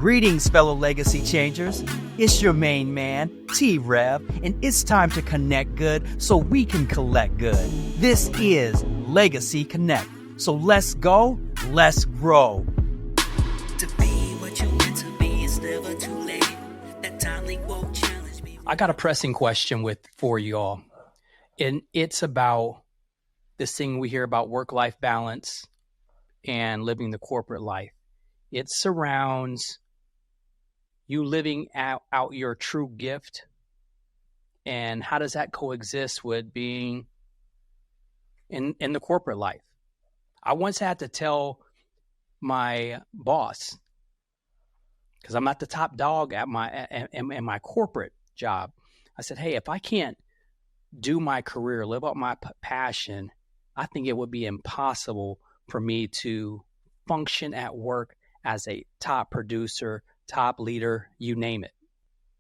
Greetings, fellow legacy changers. It's your main man, T-Rev, and it's time to connect good so we can collect good. This is Legacy Connect. So let's go, let's grow. To be what you meant to be, it's never too late. That timely quote challenged me. I got a pressing question for you all, and it's about this thing we hear about work-life balance and living the corporate life. It surrounds you living out your true gift, and how does that coexist with being in the corporate life? I once had to tell my boss, because I'm not the top dog at my corporate job. I said, hey, if I can't do my career, live out my passion, I think it would be impossible for me to function at work as a top producer, top leader, you name it.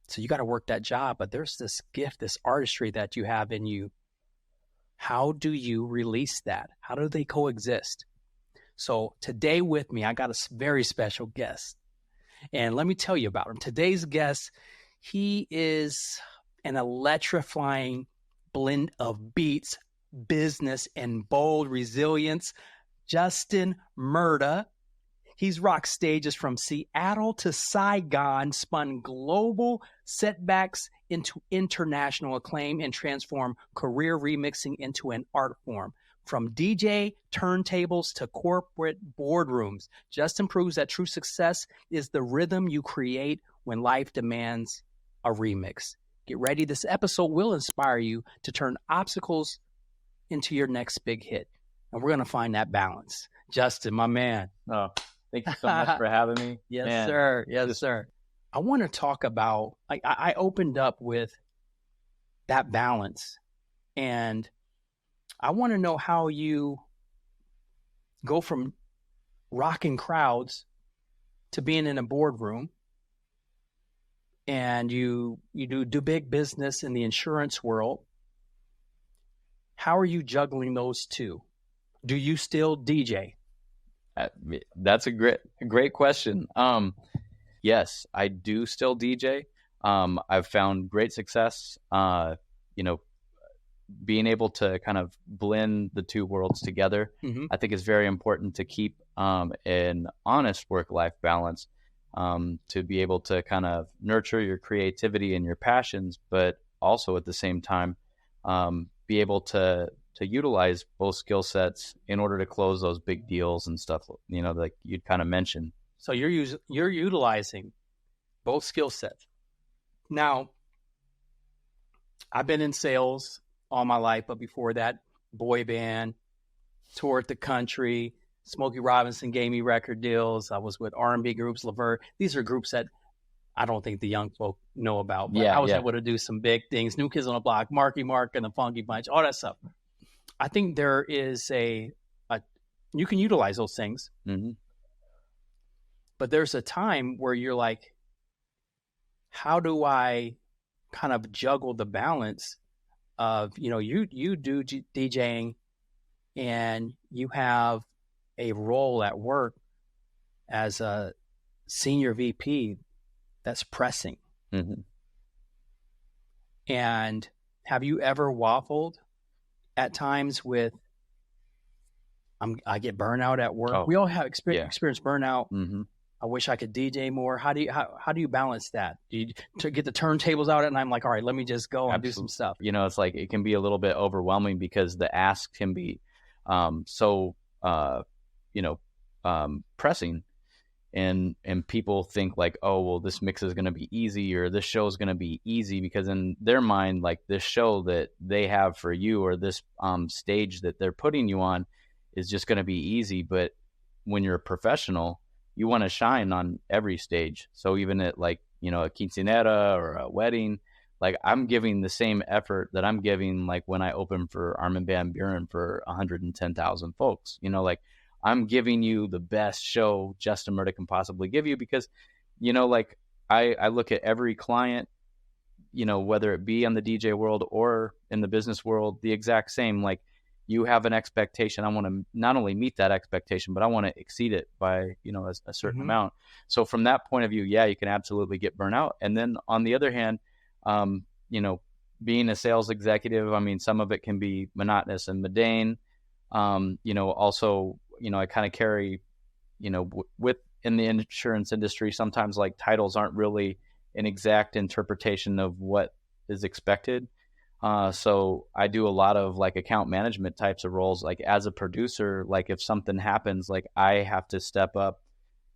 So you got to work that job, but there's this gift, this artistry that you have in you. How do you release that? How do they coexist? So today with me, I got a very special guest. And let me tell you about him. Today's guest, he is an electrifying blend of beats, business, and bold resilience. Justin Murta. He's rocked stages from Seattle to Saigon, spun global setbacks into international acclaim, and transformed career remixing into an art form. From DJ turntables to corporate boardrooms, Justin proves that true success is the rhythm you create when life demands a remix. Get ready. This episode will inspire you to turn obstacles into your next big hit. And we're going to find that balance. Justin, my man. Oh, thank you so much for having me. Yes, Man, sir. Yes, sir. I want to talk about, I opened up with that balance, and I want to know how you go from rocking crowds to being in a boardroom, and you do big business in the insurance world. How are you juggling those two? Do you still DJ? That's a great question. Yes, I do still DJ. I've found great success, being able to kind of blend the two worlds together. Mm-hmm. I think it's very important to keep an honest work-life balance, to be able to kind of nurture your creativity and your passions, but also at the same time, be able to utilize both skill sets in order to close those big deals and stuff, like you'd kind of mentioned. So you're utilizing both skill sets. Now, I've been in sales all my life, but before that, boy band, toured the country. Smokey Robinson gave me record deals. I was with R&B groups, Levert. These are groups that I don't think the young folk know about, but I was able to do some big things. New Kids on the Block, Marky Mark and the Funky Bunch, all that stuff. I think there is you can utilize those things, mm-hmm. but there's a time where you're like, how do I kind of juggle the balance of, you do DJing and you have a role at work as a senior VP that's pressing. Mm-hmm. And have you ever waffled at times with, I get burnout at work? Oh, we all have experience burnout. Mm-hmm. I wish I could DJ more. How do you balance that? Do you get the turntables out and I'm like, all right, let me just go and do some stuff? It's like it can be a little bit overwhelming because the ask can be pressing, and people think like, oh, well, this mix is going to be easy, or this show is going to be easy, because in their mind, like, this show that they have for you, or this stage that they're putting you on, is just going to be easy. But when you're a professional, you want to shine on every stage. So even at a quinceanera or a wedding, like, I'm giving the same effort that I'm giving like when I open for Armin van Buuren for 110,000 folks. I'm giving you the best show Justin Murta can possibly give you, because, I look at every client, whether it be on the DJ world or in the business world, the exact same. Like, you have an expectation. I want to not only meet that expectation, but I want to exceed it by, a certain amount. So from that point of view, yeah, you can absolutely get burnout. And then on the other hand, being a sales executive, I mean, some of it can be monotonous and mundane. Also, I kind of carry, in the insurance industry, sometimes like titles aren't really an exact interpretation of what is expected. So I do a lot of like account management types of roles. Like as a producer, like if something happens, like I have to step up.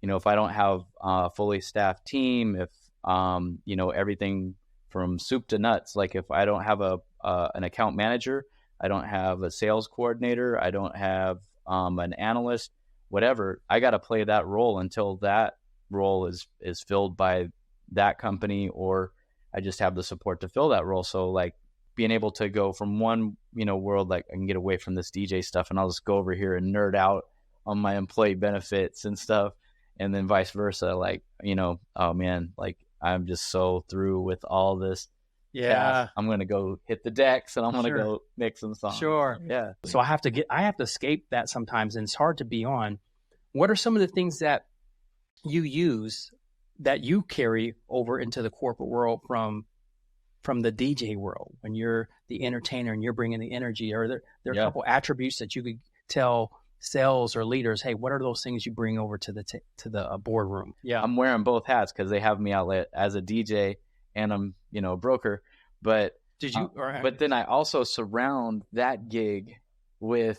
If I don't have a fully staffed team, if everything from soup to nuts, like if I don't have an account manager, I don't have a sales coordinator, I don't have an analyst, whatever, I got to play that role until that role is filled by that company, or I just have the support to fill that role. So like being able to go from one, world, like I can get away from this DJ stuff and I'll just go over here and nerd out on my employee benefits and stuff. And then vice versa, like, oh man, like I'm just so through with all this. Yeah. I'm going to go hit the decks and I'm going to go make some songs. Sure. Yeah. So I have to escape that sometimes, and it's hard to be on. What are some of the things that you use that you carry over into the corporate world from the DJ world when you're the entertainer and you're bringing the energy? Are there a couple attributes that you could tell sales or leaders, hey, what are those things you bring over to the boardroom? Yeah. I'm wearing both hats because they have me out as a DJ and I'm, a broker, but but then I also surround that gig with,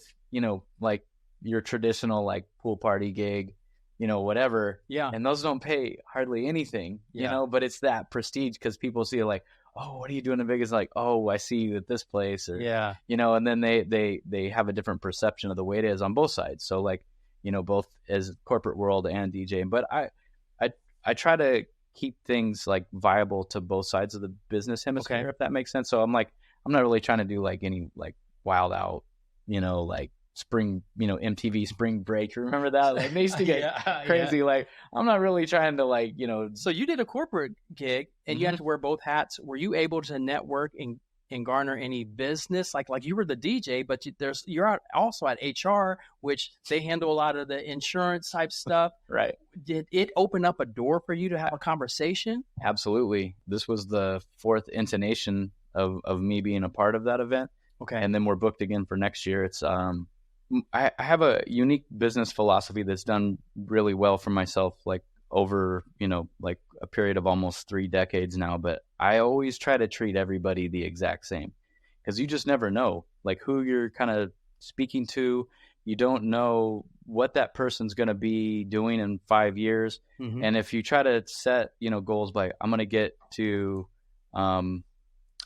like your traditional like pool party gig, whatever. Yeah. And those don't pay hardly anything, but it's that prestige because people see it like, oh, what are you doing in Vegas? Like, oh, I see you at this place, or, and then they have a different perception of the way it is on both sides. So like, both as corporate world and DJing, but I try to keep things like viable to both sides of the business hemisphere, if that makes sense. So I'm like, I'm not really trying to do like any like wild out, like spring, MTV spring break. Remember that? Like they used to get crazy. Like I'm not really trying to like, So you did a corporate gig and you had to wear both hats. Were you able to network and garner any business? Like you were the DJ, but you're also at HR, which they handle a lot of the insurance type stuff. Right. Did it open up a door for you to have a conversation? Absolutely. This was the fourth intonation of me being a part of that event. Okay. And then we're booked again for next year. It's I have a unique business philosophy that's done really well for myself, like over, like a period of almost 3 decades now. But I always try to treat everybody the exact same because you just never know like who you're kind of speaking to. You don't know what that person's going to be doing in 5 years. Mm-hmm. And if you try to set, goals like I'm going to get to,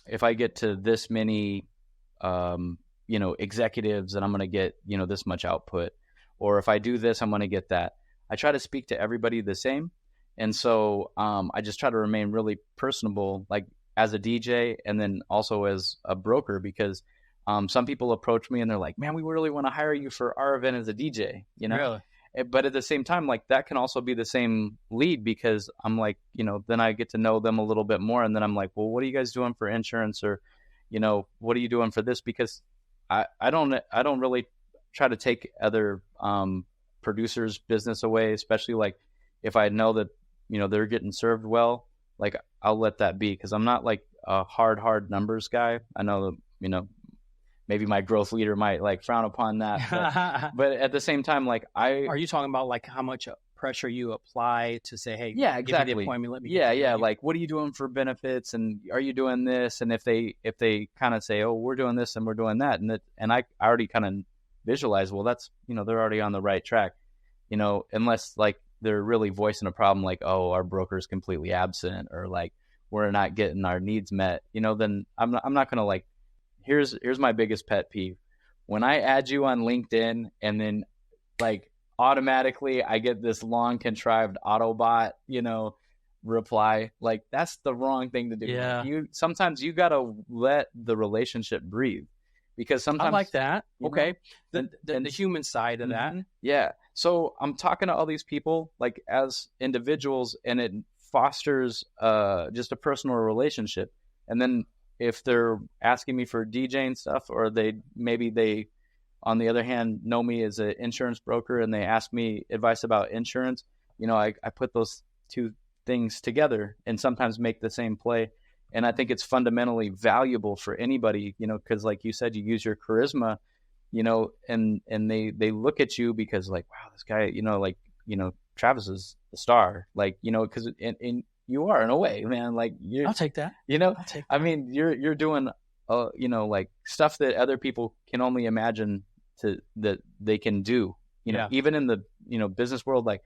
if I get to this many, executives and I'm going to get, this much output, or if I do this, I'm going to get that. I try to speak to everybody the same. And so I just try to remain really personable, like as a DJ and then also as a broker, because some people approach me and they're like, man, we really want to hire you for our event as a DJ, Really? But at the same time, like that can also be the same lead because I'm like, then I get to know them a little bit more. And then I'm like, well, what are you guys doing for insurance? Or, what are you doing for this? Because I don't really try to take other producers' business away, especially like if I know that, they're getting served well, like I'll let that be because I'm not like a hard numbers guy. I know that, maybe my growth leader might like frown upon that, but at the same time, like Are you talking about like how much pressure you apply to say, hey, yeah, exactly. Give me the appointment, let me yeah. Like, what are you doing for benefits? And are you doing this? And if they kind of say, oh, we're doing this and we're doing that. And I already kind of visualize, well, that's, they're already on the right track, unless like they're really voicing a problem like, oh, our broker's completely absent or like we're not getting our needs met, then I'm not going to like, here's my biggest pet peeve. When I add you on LinkedIn and then like automatically I get this long contrived Autobot, reply, like that's the wrong thing to do. Yeah. Sometimes you got to let the relationship breathe because sometimes I like that. Okay. The human side of that. Yeah. So I'm talking to all these people like as individuals and it fosters just a personal relationship. And then if they're asking me for DJing stuff or they on the other hand, know me as an insurance broker and they ask me advice about insurance, I put those two things together and sometimes make the same play. And I think it's fundamentally valuable for anybody, because like you said, you use your charisma, and they look at you because like, wow, this guy, Travis is the star, like, because and you are in a way, man, like I'll take that. I'll take that. I mean, you're doing, like stuff that other people can only imagine that they can do, even in the, business world, like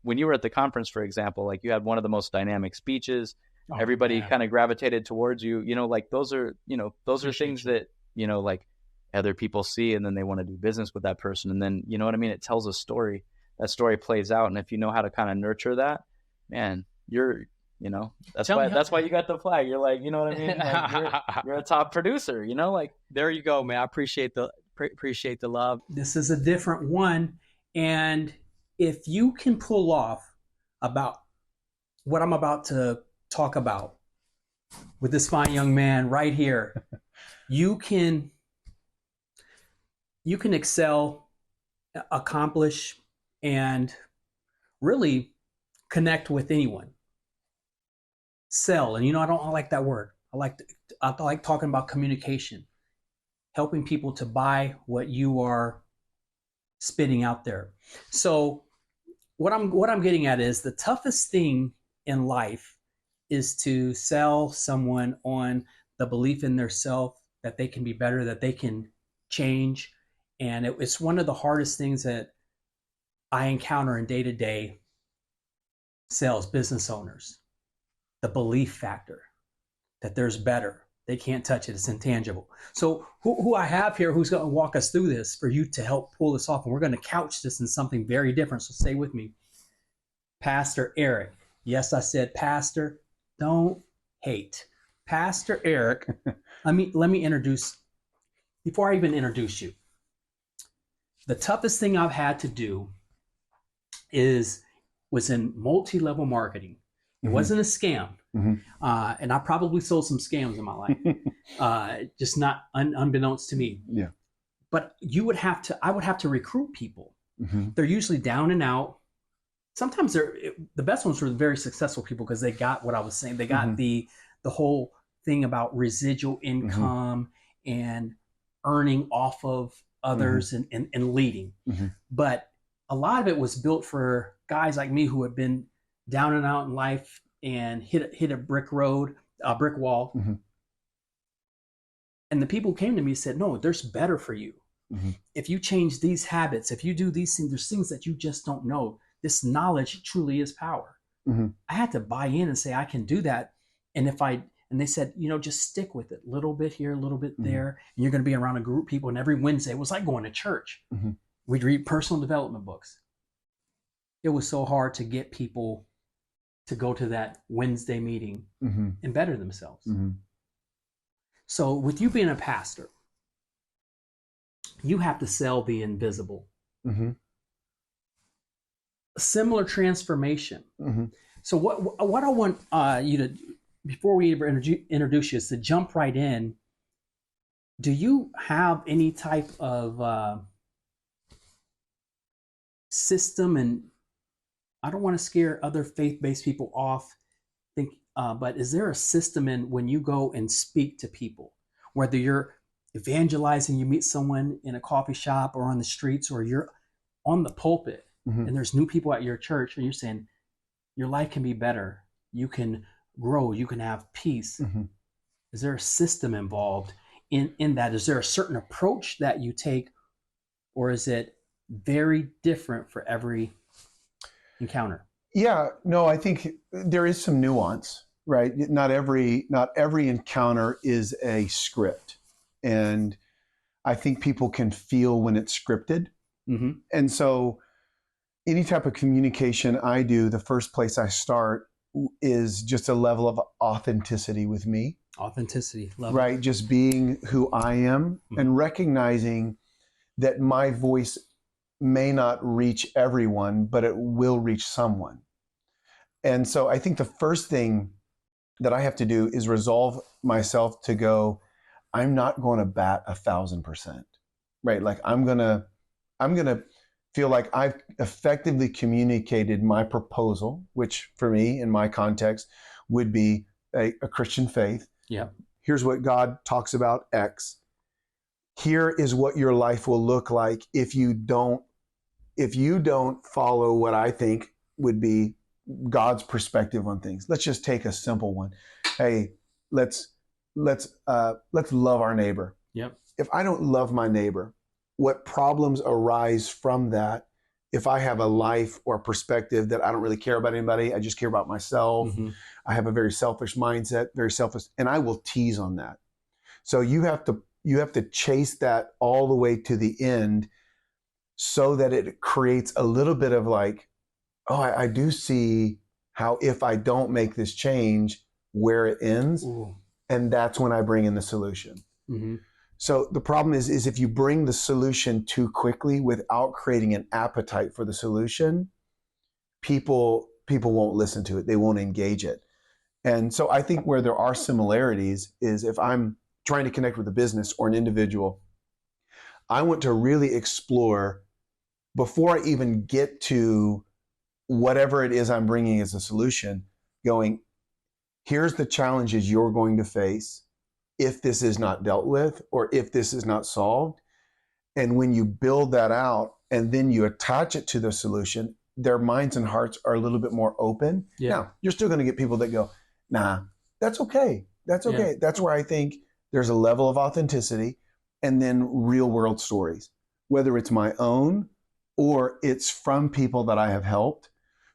when you were at the conference, for example, like you had one of the most dynamic speeches. Everybody kind of gravitated towards you, like those are things that, like other people see and then they want to do business with that person. And then, you know what I mean? It tells a story. That story plays out. And if you know how to kind of nurture that, man, that's why you got the flag. You're like, you know what I mean? Like you're a top producer, like there you go, man. I appreciate the love. This is a different one. And if you can pull off about what I'm about to talk about with this fine young man right here, you can excel, accomplish, and really connect with anyone. Sell, and I don't like that word. I like talking about communication, helping people to buy what you are spitting out there. So what I'm getting at is the toughest thing in life is to sell someone on the belief in their self, that they can be better, that they can change. And it's one of the hardest things that I encounter in day-to-day sales, business owners, the belief factor that there's better. They can't touch it. It's intangible. So who I have here who's going to walk us through this for you to help pull this off, and we're going to couch this in something very different. So stay with me. Pastor Eric. Yes, I said pastor. Don't hate. Pastor Eric. let me introduce, before I even introduce you, the toughest thing I've had to do was in multi-level marketing. It wasn't a scam. And I probably sold some scams in my life, just not unbeknownst to me. Yeah. But I would have to recruit people. They're usually down and out. Sometimes the best ones were very successful people because they got what I was saying. They got the whole thing about residual income and earning off of others and leading. But a lot of it was built for guys like me who had been down and out in life and hit a brick wall. And the people who came to me said, no, there's better for you. If you change these habits, if you do these things, there's things that you just don't know. This knowledge truly is power. I had to buy in and say, I can do that. And they said, just stick with it. A little bit here, a little bit there. And you're going to be around a group of people. And every Wednesday, it was like going to church. We'd read personal development books. It was so hard to get people to go to that Wednesday meeting and better themselves. So with you being a pastor, you have to sell the invisible. A similar transformation. So what I want you to, before we ever introduce you, is to jump right in. Do you have any type of system? And I don't want to scare other faith-based people off, but is there a system in when you go and speak to people, whether you're evangelizing, you meet someone in a coffee shop or on the streets, or you're on the pulpit and there's new people at your church and you're saying your life can be better, you can grow, you can have peace. Is there a system involved in that? Is there a certain approach that you take, or is it very different for every encounter? Yeah, no, I think there is some nuance, right? Not every encounter is a script. And I think people can feel when it's scripted. And so any type of communication I do, the first place I start is just a level of authenticity with me. Authenticity, love right? it. Just being who I am and recognizing that my voice may not reach everyone, but it will reach someone. And so I think the first thing that I have to do is resolve myself to go, I'm not going to bat 1,000%. right? Like I'm gonna feel like I've effectively communicated my proposal, which for me in my context would be a Christian faith. Yeah. Here's what God talks about X. Here is what your life will look like if you don't follow what I think would be God's perspective on things. Let's just take a simple one. Hey, let's love our neighbor. Yep. If I don't love my neighbor, what problems arise from that? If I have a life or perspective that I don't really care about anybody, I just care about myself. Mm-hmm. I have a very selfish mindset, very selfish, and I will tease on that. So you have to chase that all the way to the end, so that it creates a little bit of like, oh, I do see how if I don't make this change, where it ends. Ooh. And that's when I bring in the solution. Mm-hmm. So the problem is if you bring the solution too quickly without creating an appetite for the solution, people won't listen to it. They won't engage it. And so I think where there are similarities is if I'm trying to connect with a business or an individual, I want to really explore before I even get to whatever it is I'm bringing as a solution, going, here's the challenges you're going to face if this is not dealt with or if this is not solved. And when you build that out and then you attach it to the solution, their minds and hearts are a little bit more open. Yeah. Now, you're still going to get people that go, nah, that's okay. That's okay. Yeah. That's where I think there's a level of authenticity and then real world stories, whether it's my own or it's from people that I have helped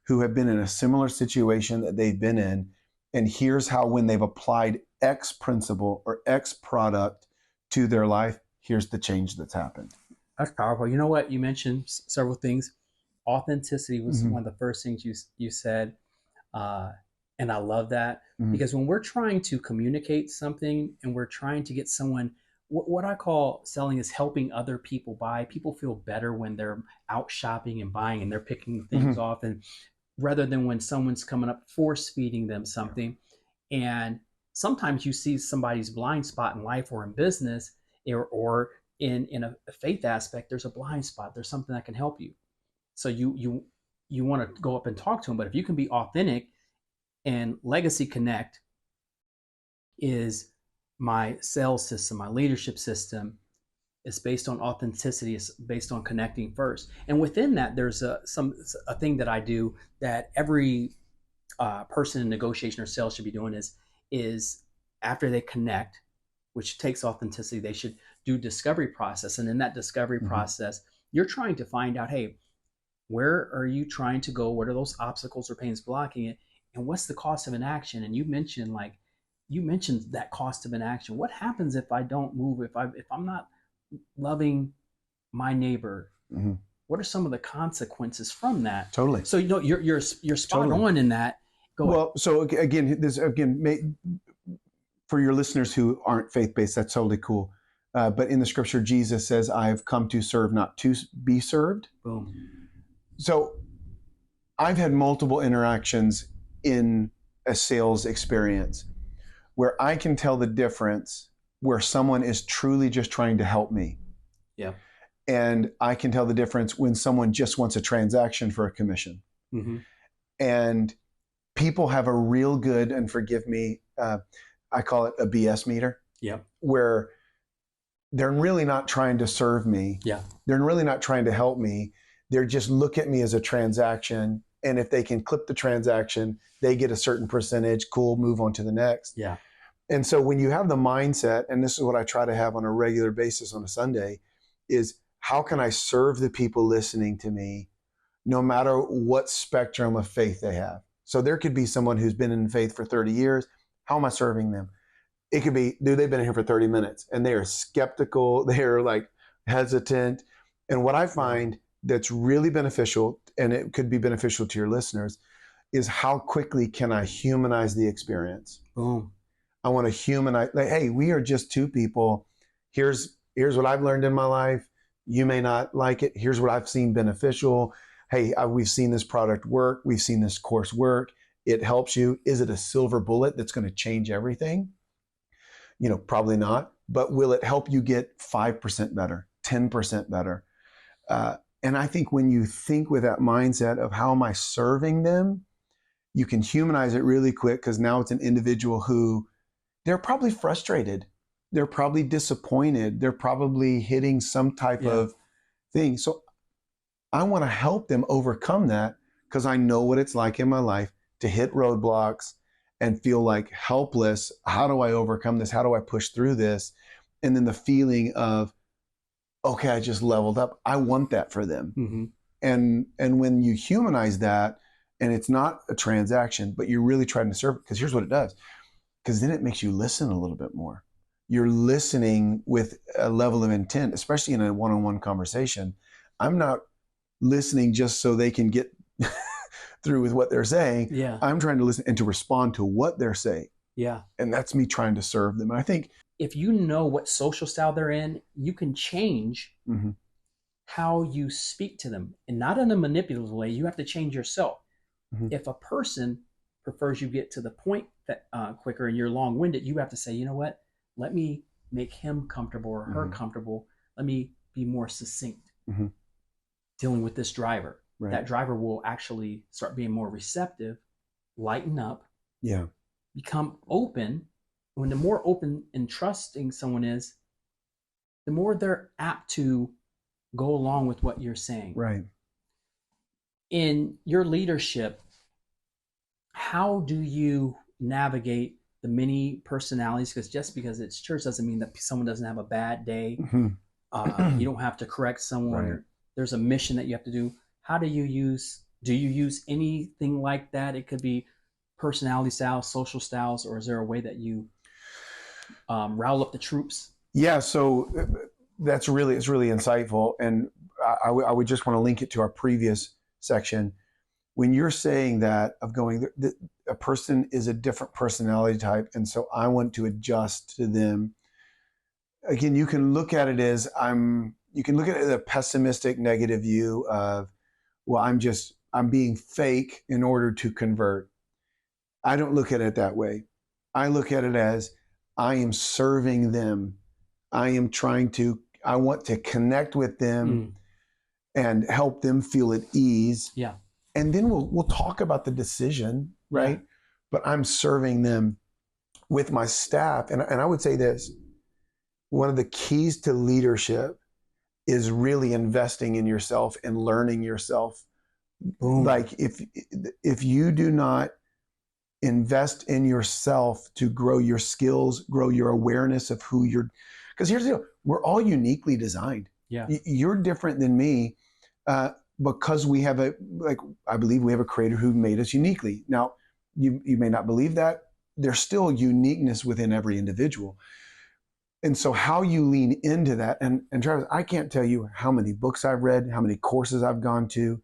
who have been in a similar situation that they've been in. And here's how when they've applied X principle or X product to their life, here's the change that's happened. That's powerful. You know what? You mentioned several things. Authenticity was Mm-hmm. one of the first things you said. And I love that Mm-hmm. because when we're trying to communicate something and we're trying to get someone, what I call selling is helping other people buy. People feel better when they're out shopping and buying and they're picking things Mm-hmm. off, and rather than when someone's coming up force feeding them something. And sometimes you see somebody's blind spot in life or in business or in a faith aspect, there's a blind spot. There's something that can help you. So you want to go up and talk to them. But if you can be authentic, and Legacy Connect is my sales system, my leadership system. It's based on authenticity. It's based on connecting first. And within that, there's a thing that I do that every person in negotiation or sales should be doing is after they connect, which takes authenticity, they should do discovery process. And in that discovery Mm-hmm. process, you're trying to find out, hey, where are you trying to go? What are those obstacles or pains blocking it? And what's the cost of inaction? And you mentioned that cost of inaction. What happens if I don't move? If I'm not loving my neighbor? Mm-hmm. What are some of the consequences from that? Totally. So you're spot Totally. on in that. Well, so again, for your listeners who aren't faith-based, that's totally cool. But in the scripture, Jesus says, "I've come to serve, not to be served." Boom. So I've had multiple interactions in a sales experience where I can tell the difference where someone is truly just trying to help me. Yeah. And I can tell the difference when someone just wants a transaction for a commission. Mm-hmm. And people have a real good, and forgive me, I call it a BS meter. Yeah. Where they're really not trying to serve me. Yeah. They're really not trying to help me. They're just look at me as a transaction. And if they can clip the transaction, they get a certain percentage. Cool, move on to the next. Yeah. And so when you have the mindset, and this is what I try to have on a regular basis on a Sunday, is how can I serve the people listening to me no matter what spectrum of faith they have? So there could be someone who's been in faith for 30 years. How am I serving them? It could be, dude, they've been here for 30 minutes and they are skeptical. They are like hesitant. And what I find that's really beneficial, and it could be beneficial to your listeners, is how quickly can I humanize the experience? Boom. I want to humanize, like, hey, we are just two people. Here's what I've learned in my life. You may not like it. Here's what I've seen beneficial. Hey, we've seen this product work. We've seen this course work. It helps you. Is it a silver bullet that's going to change everything? Probably not. But will it help you get 5% better, 10% better. And I think when you think with that mindset of how am I serving them, you can humanize it really quick, because now it's an individual who they're probably frustrated. They're probably disappointed. They're probably hitting some type of thing. So I want to help them overcome that, because I know what it's like in my life to hit roadblocks and feel like helpless. How do I overcome this? How do I push through this? And then the feeling of, okay, I just leveled up. I want that for them. Mm-hmm. And when you humanize that, and it's not a transaction, but you're really trying to serve it, because here's what it does. Because then it makes you listen a little bit more. You're listening with a level of intent, especially in a one-on-one conversation. I'm not listening just so they can get through with what they're saying. Yeah. I'm trying to listen and to respond to what they're saying. Yeah. And that's me trying to serve them. And I think if you know what social style they're in, you can change mm-hmm. how you speak to them, and not in a manipulative way. You have to change yourself. Mm-hmm. If a person prefers you get to the point that quicker and you're long-winded, you have to say, you know what? Let me make him comfortable or her mm-hmm. comfortable. Let me be more succinct mm-hmm. dealing with this driver. Right. That driver will actually start being more receptive, lighten up, become open. When the more open and trusting someone is, the more they're apt to go along with what you're saying. Right. In your leadership, how do you navigate the many personalities? Because just because it's church doesn't mean that someone doesn't have a bad day. Mm-hmm. You don't have to correct someone. Right. There's a mission that you have to do. How do you use anything like that? It could be personality styles, social styles, or is there a way that you rile up the troops? Yeah, so it's really insightful. And I would just want to link it to our previous section. When you're saying that of going, a person is a different personality type, and so I want to adjust to them. Again, you can look at it as you can look at it as a pessimistic, negative view of, well, I'm being fake in order to convert. I don't look at it that way. I look at it as I am serving them. I want to connect with them and help them feel at ease. Yeah. And then we'll talk about the decision, right? Yeah. But I'm serving them with my staff. And I would say this, one of the keys to leadership is really investing in yourself and learning yourself. Boom. Like if you do not invest in yourself to grow your skills, grow your awareness of who you're, because here's the deal, we're all uniquely designed. Yeah. You're different than me because we have I believe we have a creator who made us uniquely. Now, you may not believe that. There's still uniqueness within every individual. And so how you lean into that, and Travis, I can't tell you how many books I've read, how many courses I've gone to,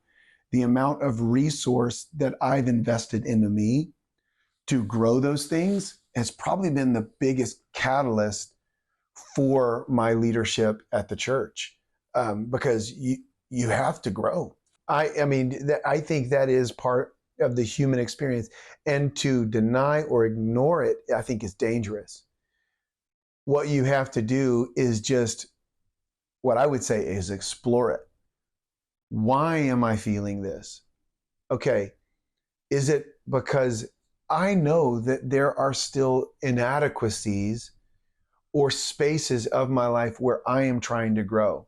the amount of resource that I've invested into me to grow those things has probably been the biggest catalyst for my leadership at the church, because you have to grow. I think that is part of the human experience, and to deny or ignore it, I think is dangerous. What you have to do is just, what I would say is explore it. Why am I feeling this? Okay, is it because I know that there are still inadequacies or spaces of my life where I am trying to grow?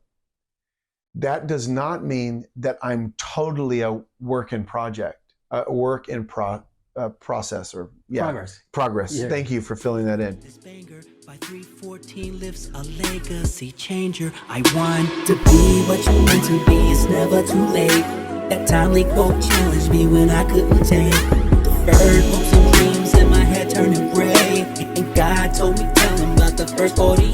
That does not mean that I'm totally a work in process, or progress. Yeah. Thank you for filling that in. This banger by 314 lifts a legacy changer. I want to be what you meant to be. It's never too late. That timely quote challenged me when I couldn't take. Deferred hopes and dreams in my head turning gray. And God told me, tell him about the first 40